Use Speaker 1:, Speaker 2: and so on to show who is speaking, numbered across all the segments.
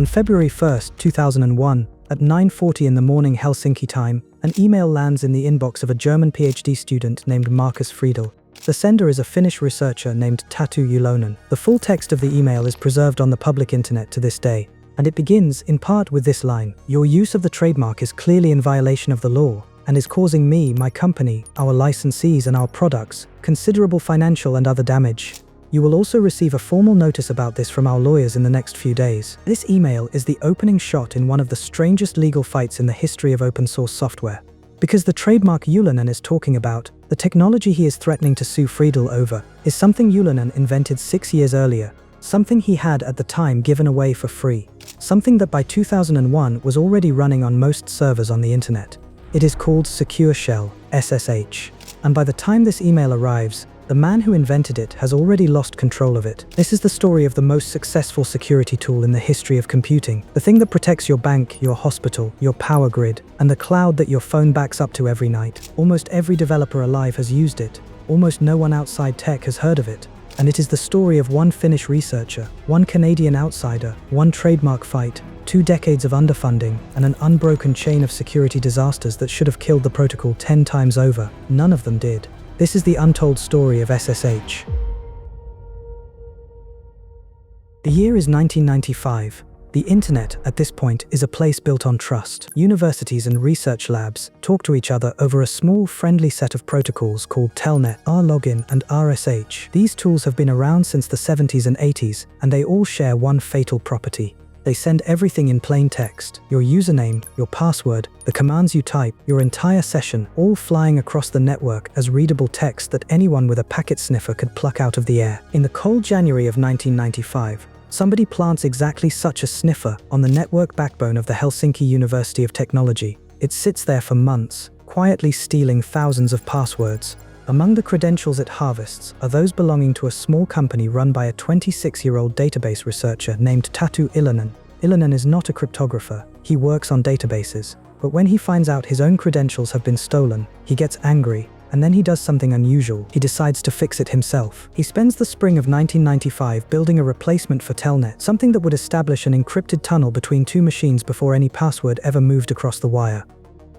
Speaker 1: On February 1, 2001, at 9:40 in the morning Helsinki time, an email lands in the inbox of a German PhD student named Markus Friedel. The sender is a Finnish researcher named Tatu Ulonen. The full text of the email is preserved on the public internet to this day, and it begins, in part, with this line: "Your use of the trademark is clearly in violation of the law, and is causing me, my company, our licensees and our products, considerable financial and other damage. You will also receive a formal notice about this from our lawyers in the next few days." This email is the opening shot in one of the strangest legal fights in the history of open source software. Because the trademark Ulonen is talking about, the technology he is threatening to sue Friedel over, is something Ulonen invented 6 years earlier, something he had at the time given away for free, something that by 2001 was already running on most servers on the internet. It is called Secure Shell, SSH. And by the time this email arrives, the man who invented it has already lost control of it. This is the story of the most successful security tool in the history of computing. The thing that protects your bank, your hospital, your power grid, and the cloud that your phone backs up to every night. Almost every developer alive has used it. Almost no one outside tech has heard of it. And it is the story of one Finnish researcher, one Canadian outsider, one trademark fight, 2 decades of underfunding, and an unbroken chain of security disasters that should have killed the protocol 10 times over. None of them did. This is the untold story of SSH. The year is 1995. The internet, at this point, is a place built on trust. Universities and research labs talk to each other over a small, friendly set of protocols called Telnet, RLogin, and RSH. These tools have been around since the 70s and 80s, and they all share one fatal property. They send everything in plain text: your username, your password, the commands you type, your entire session, all flying across the network as readable text that anyone with a packet sniffer could pluck out of the air. In the cold January of 1995, somebody plants exactly such a sniffer on the network backbone of the Helsinki University of Technology. It sits there for months, quietly stealing thousands of passwords. Among the credentials it harvests are those belonging to a small company run by a 26-year-old database researcher named Tatu Ulonen. Ulonen is not a cryptographer, he works on databases, but when he finds out his own credentials have been stolen, he gets angry, and then he does something unusual. He decides to fix it himself. He spends the spring of 1995 building a replacement for Telnet, something that would establish an encrypted tunnel between 2 machines before any password ever moved across the wire.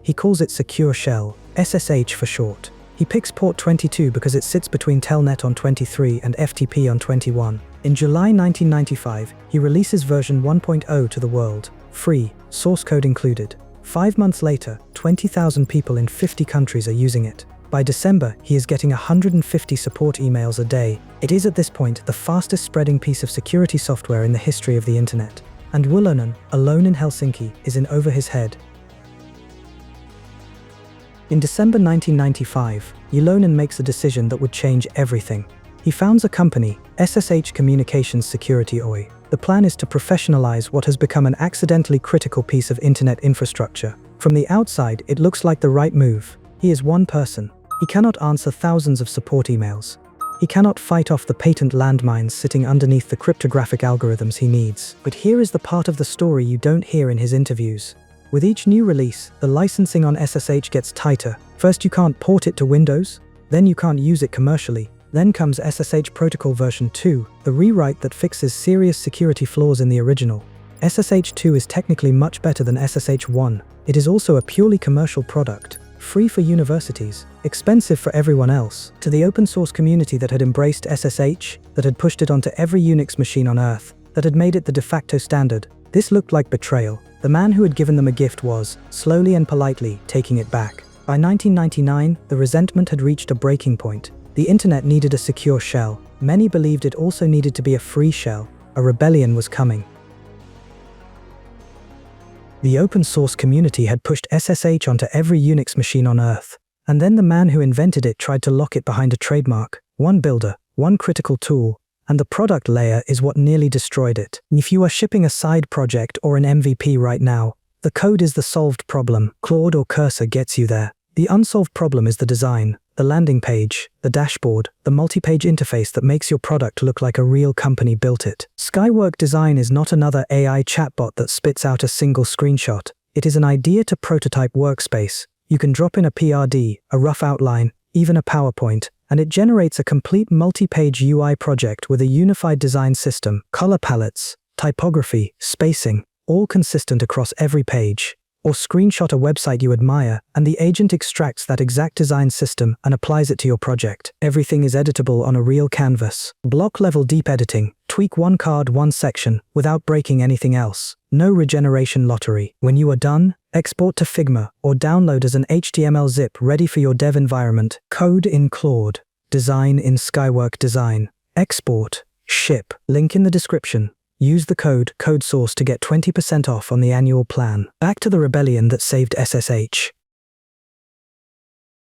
Speaker 1: He calls it Secure Shell, SSH for short. He picks port 22 because it sits between Telnet on 23 and FTP on 21. In July 1995, he releases version 1.0 to the world, free, source code included. 5 months later, 20,000 people in 50 countries are using it. By December, he is getting 150 support emails a day. It is at this point the fastest spreading piece of security software in the history of the internet. And Ulonen, alone in Helsinki, is in over his head. In December 1995, Ulonen makes a decision that would change everything. He founds a company, SSH Communications Security OI. The plan is to professionalize what has become an accidentally critical piece of internet infrastructure. From the outside, it looks like the right move. He is one person. He cannot answer thousands of support emails. He cannot fight off the patent landmines sitting underneath the cryptographic algorithms he needs. But here is the part of the story you don't hear in his interviews. With each new release, the licensing on SSH gets tighter. First you can't port it to Windows, then you can't use it commercially. Then comes SSH Protocol version 2, the rewrite that fixes serious security flaws in the original. SSH 2 is technically much better than SSH 1. It is also a purely commercial product, free for universities, expensive for everyone else. To the open source community that had embraced SSH, that had pushed it onto every Unix machine on Earth, that had made it the de facto standard, this looked like betrayal. The man who had given them a gift was, slowly and politely, taking it back. By 1999, the resentment had reached a breaking point. The internet needed a secure shell. Many believed it also needed to be a free shell. A rebellion was coming. The open source community had pushed SSH onto every Unix machine on Earth. And then the man who invented it tried to lock it behind a trademark. One builder, one critical tool, and the product layer is what nearly destroyed it. If you are shipping a side project or an MVP right now, the code is the solved problem. Claude or Cursor gets you there. The unsolved problem is the design, the landing page, the dashboard, the multi-page interface that makes your product look like a real company built it. Skywork Design is not another AI chatbot that spits out a single screenshot. It is an idea to prototype workspace. You can drop in a PRD, a rough outline, even a PowerPoint, and it generates a complete multi-page UI project with a unified design system, color palettes, typography, spacing. all consistent across every page. Or screenshot a website you admire, and the agent extracts that exact design system and applies it to your project. Everything is editable on a real canvas. Block-level deep editing. Tweak one card, one section, without breaking anything else. No regeneration lottery. When you are done, export to Figma, or download as an HTML zip ready for your dev environment. Code in Claude. Design in Skywork Design. Export. Ship. Link in the description. Use the code source to get 20% off on the annual plan. Back to the rebellion that saved SSH.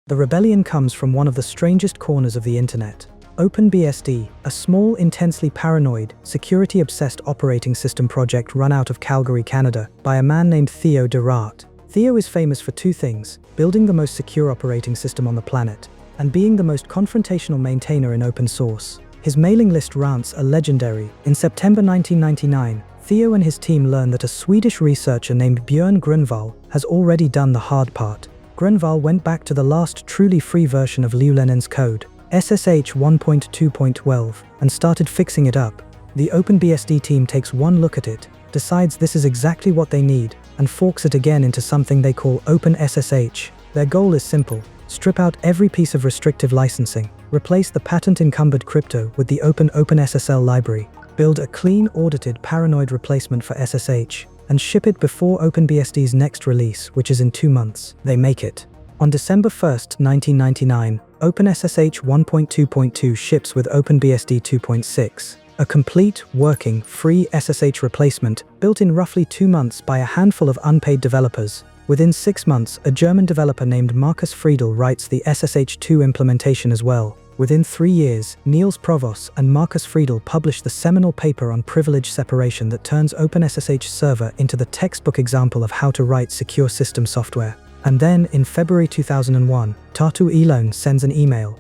Speaker 1: The rebellion comes from one of the strangest corners of the internet. OpenBSD, a small, intensely paranoid, security-obsessed operating system project run out of Calgary, Canada, by a man named Theo de Raadt. Theo is famous for two things: building the most secure operating system on the planet, and being the most confrontational maintainer in open source. His mailing list rants are legendary. In September 1999, Theo and his team learn that a Swedish researcher named Björn Grönvall has already done the hard part. Grönvall went back to the last truly free version of Liulenen's code, SSH 1.2.12, and started fixing it up. The OpenBSD team takes one look at it, decides this is exactly what they need, and forks it again into something they call OpenSSH. Their goal is simple: strip out every piece of restrictive licensing, replace the patent-encumbered crypto with the OpenSSL library, build a clean, audited, paranoid replacement for SSH, and ship it before OpenBSD's next release, which is in 2 months. They make it. On December 1st, 1999, OpenSSH 1.2.2 ships with OpenBSD 2.6, a complete, working, free SSH replacement built in roughly 2 months by a handful of unpaid developers. Within 6 months, a German developer named Markus Friedl writes the SSH2 implementation as well. Within 3 years, Niels Provos and Markus Friedl publish the seminal paper on privilege separation that turns OpenSSH server into the textbook example of how to write secure system software. And then, in February 2001, Tartu Elon sends an email.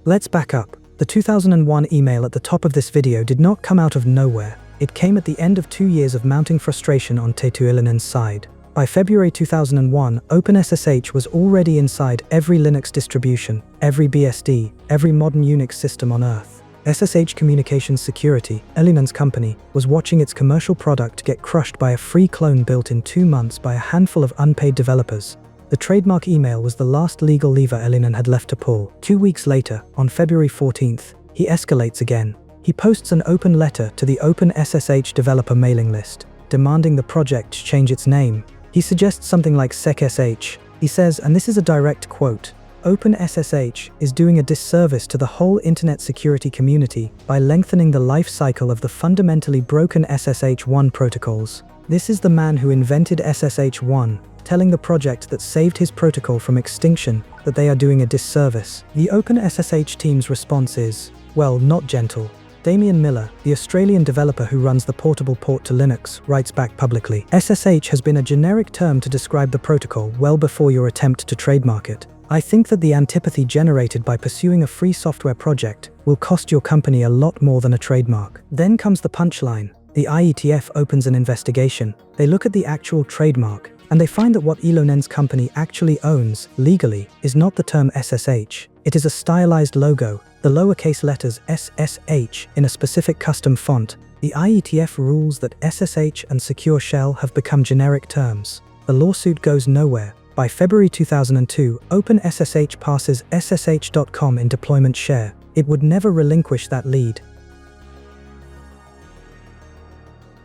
Speaker 1: Let's back up. The 2001 email at the top of this video did not come out of nowhere. It came at the end of 2 years of mounting frustration on Tartu Elonen's side. By February 2001, OpenSSH was already inside every Linux distribution, every BSD, every modern Unix system on Earth. SSH Communications Security, Elonen's company, was watching its commercial product get crushed by a free clone built in 2 months by a handful of unpaid developers. The trademark email was the last legal lever Elonen had left to pull. 2 weeks later, on February 14th, he escalates again. He posts an open letter to the OpenSSH developer mailing list, demanding the project change its name. He suggests something like SecSH. He says, and this is a direct quote, "OpenSSH is doing a disservice to the whole internet security community by lengthening the life cycle of the fundamentally broken SSH1 protocols." This is the man who invented SSH1, telling the project that saved his protocol from extinction that they are doing a disservice. The OpenSSH team's response is, well, not gentle. Damien Miller, the Australian developer who runs the portable port to Linux, writes back publicly, "SSH has been a generic term to describe the protocol well before your attempt to trademark it. I think that the antipathy generated by pursuing a free software project will cost your company a lot more than a trademark." Then comes the punchline. The IETF opens an investigation. They look at the actual trademark, and they find that what Elonen's company actually owns, legally, is not the term SSH. It is a stylized logo, the lowercase letters SSH in a specific custom font. The IETF rules that SSH and Secure Shell have become generic terms. The lawsuit goes nowhere. By February 2002, OpenSSH passes SSH.com in deployment share. It would never relinquish that lead.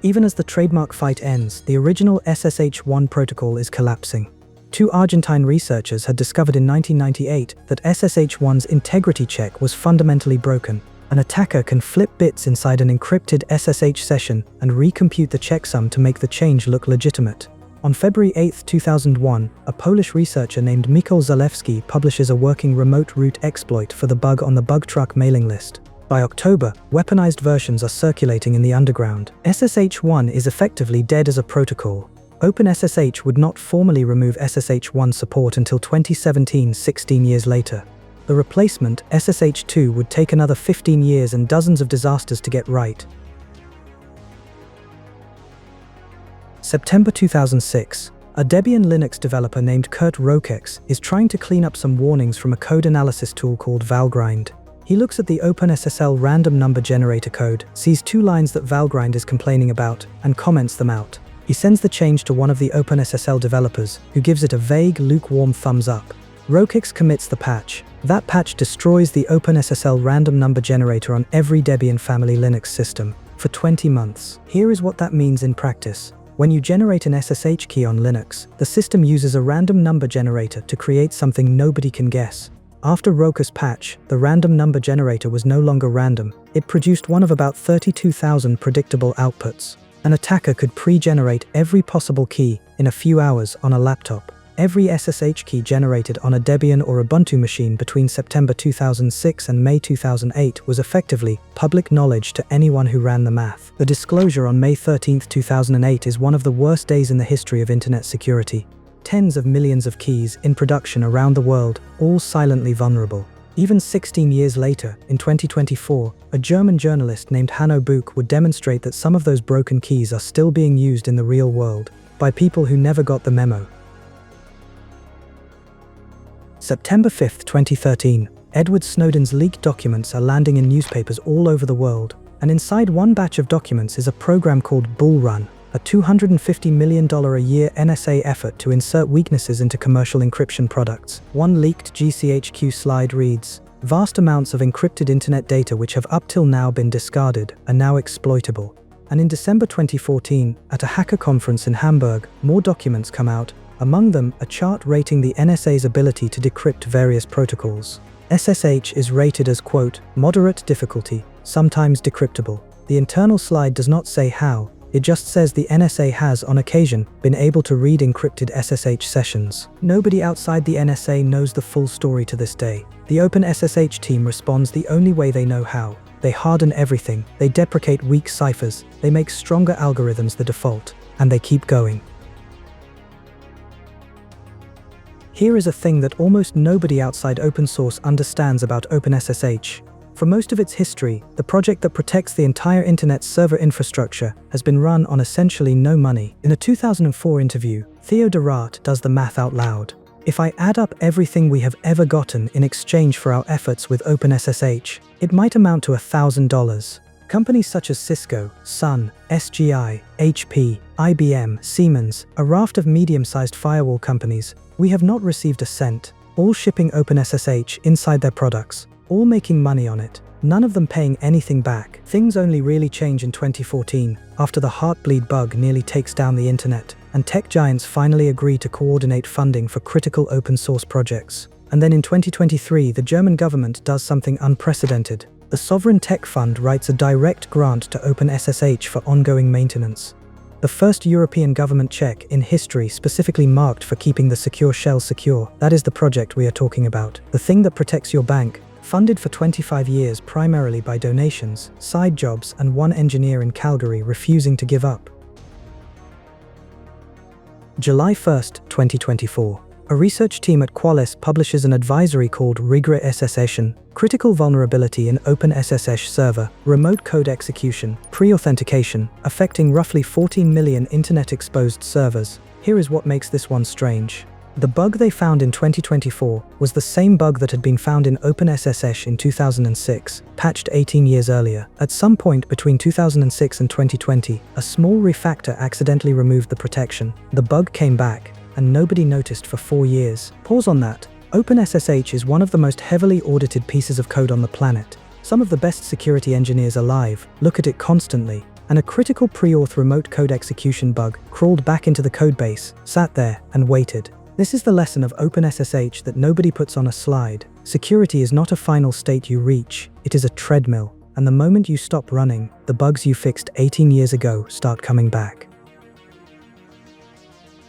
Speaker 1: Even as the trademark fight ends, the original SSH1 protocol is collapsing. 2 Argentine researchers had discovered in 1998 that SSH1's integrity check was fundamentally broken. An attacker can flip bits inside an encrypted SSH session and recompute the checksum to make the change look legitimate. On February 8, 2001, a Polish researcher named Michał Zalewski publishes a working remote root exploit for the bug on the bug truck mailing list. By October, weaponized versions are circulating in the underground. SSH1 is effectively dead as a protocol. OpenSSH would not formally remove SSH1 support until 2017, 16 years later. The replacement, SSH2, would take another 15 years and dozens of disasters to get right. September 2006. A Debian Linux developer named Kurt Rokex is trying to clean up some warnings from a code analysis tool called Valgrind. He looks at the OpenSSL random number generator code, sees 2 lines that Valgrind is complaining about, and comments them out. He sends the change to one of the OpenSSL developers, who gives it a vague, lukewarm thumbs up. Rokix commits the patch. That patch destroys the OpenSSL random number generator on every Debian family Linux system for 20 months. Here is what that means in practice. When you generate an SSH key on Linux, the system uses a random number generator to create something nobody can guess. After Rokix patch, the random number generator was no longer random. It produced one of about 32,000 predictable outputs. An attacker could pre-generate every possible key in a few hours on a laptop. Every SSH key generated on a Debian or Ubuntu machine between September 2006 and May 2008 was effectively public knowledge to anyone who ran the math. The disclosure on May 13, 2008 is one of the worst days in the history of internet security. Tens of millions of keys in production around the world, all silently vulnerable. Even 16 years later, in 2024, a German journalist named Hanno Buch would demonstrate that some of those broken keys are still being used in the real world by people who never got the memo. September 5, 2013, Edward Snowden's leaked documents are landing in newspapers all over the world, and inside one batch of documents is a program called Bull Run, a $250 million a year NSA effort to insert weaknesses into commercial encryption products. One leaked GCHQ slide reads, "Vast amounts of encrypted internet data which have up till now been discarded are now exploitable." And in December 2014, at a hacker conference in Hamburg, more documents come out, among them a chart rating the NSA's ability to decrypt various protocols. SSH is rated as, quote, "moderate difficulty, sometimes decryptable." The internal slide does not say how, it just says the NSA has, on occasion, been able to read encrypted SSH sessions. Nobody outside the NSA knows the full story to this day. The OpenSSH team responds the only way they know how. They harden everything, they deprecate weak ciphers, they make stronger algorithms the default, and they keep going. Here is a thing that almost nobody outside open source understands about OpenSSH. For most of its history, the project that protects the entire internet's server infrastructure has been run on essentially no money. In a 2004 interview, Theo de Raat does the math out loud. If I add up everything we have ever gotten in exchange for our efforts with OpenSSH, it might amount to $1,000. Companies such as Cisco, Sun, SGI, HP, IBM, Siemens, a raft of medium-sized firewall companies, we have not received a cent, all shipping OpenSSH inside their products, all making money on it, none of them paying anything back. Things only really change in 2014, after the Heartbleed bug nearly takes down the internet, and tech giants finally agree to coordinate funding for critical open source projects. And then in 2023, the German government does something unprecedented. The Sovereign Tech Fund writes a direct grant to OpenSSH for ongoing maintenance. The first European government check in history specifically marked for keeping the secure shell secure. That is the project we are talking about. The thing that protects your bank. Funded for 25 years primarily by donations, side jobs, and one engineer in Calgary refusing to give up. July 1, 2024. A research team at Qualys publishes an advisory called Rigre SSH, Critical Vulnerability in OpenSSH Server, Remote Code Execution, Pre-Authentication, affecting roughly 14 million internet-exposed servers. Here is what makes this one strange. The bug they found in 2024 was the same bug that had been found in OpenSSH in 2006, patched 18 years earlier. At some point between 2006 and 2020, a small refactor accidentally removed the protection. The bug came back, and nobody noticed for 4 years. Pause on that. OpenSSH is one of the most heavily audited pieces of code on the planet. Some of the best security engineers alive look at it constantly, and a critical pre-auth remote code execution bug crawled back into the codebase, sat there, and waited. This is the lesson of OpenSSH that nobody puts on a slide. Security is not a final state you reach, it is a treadmill, and the moment you stop running, the bugs you fixed 18 years ago start coming back.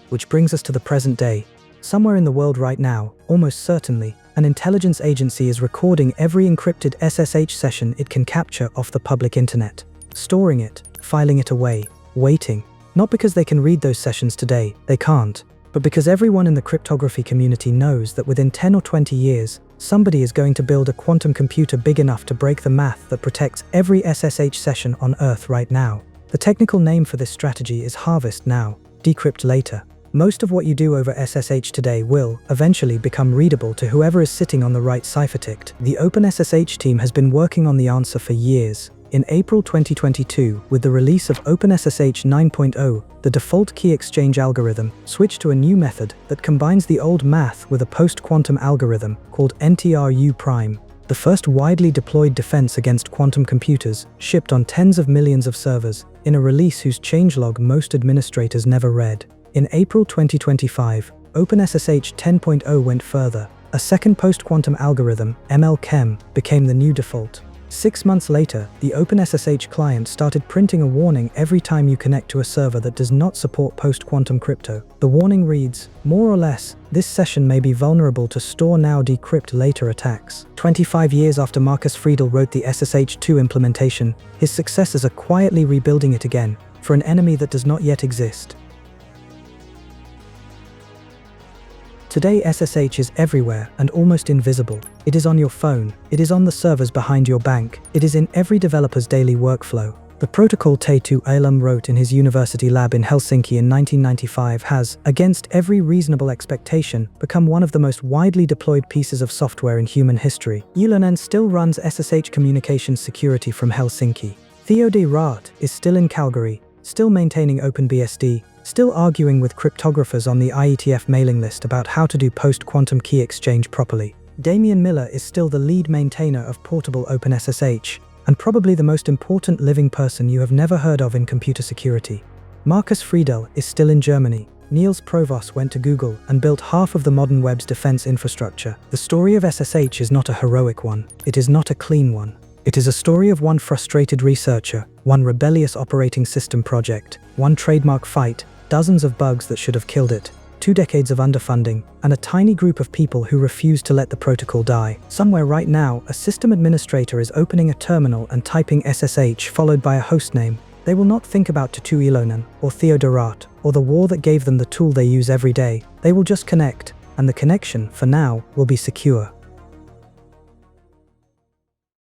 Speaker 1: Which brings us to the present day. Somewhere in the world right now, almost certainly, an intelligence agency is recording every encrypted SSH session it can capture off the public internet, storing it, filing it away, waiting. Not because they can read those sessions today, they can't, but because everyone in the cryptography community knows that within 10 or 20 years, somebody is going to build a quantum computer big enough to break the math that protects every SSH session on Earth right now. The technical name for this strategy is harvest now, decrypt later. Most of what you do over SSH today will, eventually, become readable to whoever is sitting on the right ciphertext. The OpenSSH team has been working on the answer for years. In April 2022, with the release of OpenSSH 9.0, the default key exchange algorithm switched to a new method that combines the old math with a post-quantum algorithm called NTRU'. The first widely deployed defense against quantum computers, shipped on tens of millions of servers, in a release whose changelog most administrators never read. In April 2025, OpenSSH 10.0 went further. A second post-quantum algorithm, ML-Chem, became the new default. 6 months later, the OpenSSH client started printing a warning every time you connect to a server that does not support post-quantum crypto. The warning reads, more or less, this session may be vulnerable to store now decrypt later attacks. 25 years after Markus Friedel wrote the SSH2 implementation, his successors are quietly rebuilding it again, for an enemy that does not yet exist. Today SSH is everywhere and almost invisible. It is on your phone, it is on the servers behind your bank, it is in every developer's daily workflow. The protocol Tatu Alam wrote in his university lab in Helsinki in 1995 has, against every reasonable expectation, become one of the most widely deployed pieces of software in human history. Ylönen still runs SSH communications security from Helsinki. Theodore Raat is still in Calgary, still maintaining OpenBSD, still arguing with cryptographers on the IETF mailing list about how to do post-quantum key exchange properly. Damian Miller is still the lead maintainer of portable OpenSSH, and probably the most important living person you have never heard of in computer security. Markus Friedel is still in Germany. Niels Provos went to Google and built half of the modern web's defense infrastructure. The story of SSH is not a heroic one. It is not a clean one. It is a story of one frustrated researcher, one rebellious operating system project, one trademark fight, dozens of bugs that should have killed it, 2 decades of underfunding, and a tiny group of people who refuse to let the protocol die. Somewhere right now, a system administrator is opening a terminal and typing SSH followed by a hostname. They will not think about Tatu Ylönen, or Theodore Raat, or the war that gave them the tool they use every day. They will just connect, and the connection, for now, will be secure.